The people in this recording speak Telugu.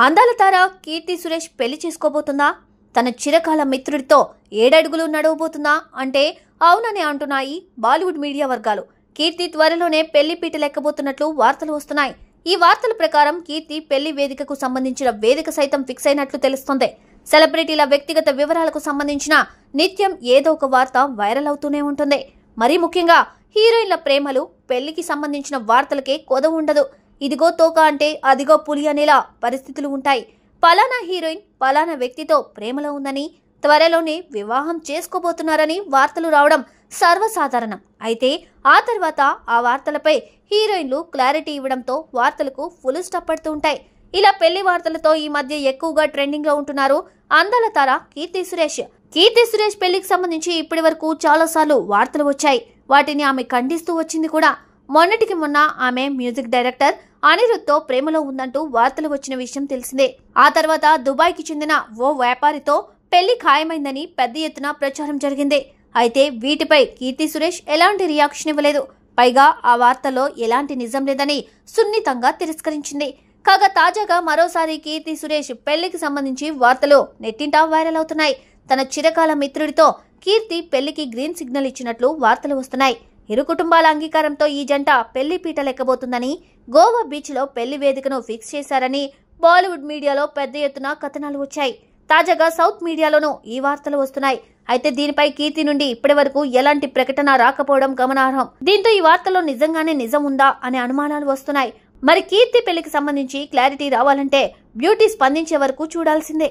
అందాల తార కీర్తి సురేష్ పెళ్లి చేసుకోబోతుందా? తన చిరకాల మిత్రుడితో 7 అడుగులు నడవబోతుందా అంటే అవునని అంటున్నాయి బాలీవుడ్ మీడియా వర్గాలు. కీర్తి త్వరలోనే పెళ్లి పీటలెక్కబోతున్నట్లు వార్తలు వస్తున్నాయి. ఈ వార్తల ప్రకారం కీర్తి పెళ్లి వేదికకు సంబంధించిన వేదిక సైతం ఫిక్స్ అయినట్లు తెలుస్తోంది. సెలబ్రిటీల వ్యక్తిగత వివరాలకు సంబంధించిన నిత్యం ఏదో ఒక వార్త వైరల్ అవుతూనే ఉంటుంది. మరీ ముఖ్యంగా హీరోయిన్ల ప్రేమలు, పెళ్లికి సంబంధించిన వార్తలకే కొదవ ఉండదు. ఇదిగో తోక అంటే అదిగో పులి అనేలా పరిస్థితులు ఉంటాయి. పలానా హీరోయిన్ పలానా వ్యక్తితో ప్రేమలో ఉందని, త్వరలోనే వివాహం చేసుకోబోతున్నారని వార్తలు రావడం సర్వసాధారణం. అయితే ఆ తర్వాత ఆ వార్తలపై హీరోయిన్లు క్లారిటీ ఇవ్వడంతో వార్తలకు ఫుల్ స్టాప్ పడుతూ ఉంటాయి. ఇలా పెళ్లి వార్తలతో ఈ మధ్య ఎక్కువగా ట్రెండింగ్ లో ఉంటున్నారు అందాల తార కీర్తి సురేష్. కీర్తి సురేష్ పెళ్లికి సంబంధించి ఇప్పటి వరకు చాలా సార్లు వార్తలు వచ్చాయి. వాటిని ఆమె ఖండిస్తూ వచ్చింది కూడా. మొన్నటికి మొన్న ఆమె మ్యూజిక్ డైరెక్టర్ అనిరుద్తో ప్రేమలో ఉందంటూ వార్తలు వచ్చిన విషయం తెలిసిందే. ఆ తర్వాత దుబాయ్కి చెందిన ఓ వ్యాపారితో పెళ్లి ఖాయమైందని పెద్ద ఎత్తున ప్రచారం జరిగింది. అయితే వీటిపై కీర్తి సురేష్ ఎలాంటి రియాక్షన్ ఇవ్వలేదు. పైగా ఆ వార్తల్లో ఎలాంటి నిజం లేదని సున్నితంగా తిరస్కరించింది. కాగా తాజాగా మరోసారి కీర్తి సురేష్ పెళ్లికి సంబంధించి వార్తలు నెట్టింటా వైరల్ అవుతున్నాయి. తన చిరకాల మిత్రుడితో కీర్తి పెళ్లికి గ్రీన్ సిగ్నల్ ఇచ్చినట్లు వార్తలు వస్తున్నాయి. ఇరు కుటుంబాల అంగీకారంతో ఈ జంట పెళ్లి పీటలెక్కబోతుందని, గోవా బీచ్ లో పెళ్లి వేదికను ఫిక్స్ చేశారని బాలీవుడ్ మీడియాలో పెద్ద ఎత్తున కథనాలు వచ్చాయి. తాజాగా సౌత్ మీడియాలోనూ ఈ వార్తలు వస్తున్నాయి. అయితే దీనిపై కీర్తి నుండి ఇప్పటి వరకు ఎలాంటి ప్రకటన రాకపోవడం గమనార్హం. దీంతో ఈ వార్తలో నిజంగానే నిజం ఉందా అనే అనుమానాలు వస్తున్నాయి. మరి కీర్తి పెళ్లికి సంబంధించి క్లారిటీ రావాలంటే బ్యూటీ స్పందించే వరకు చూడాల్సిందే.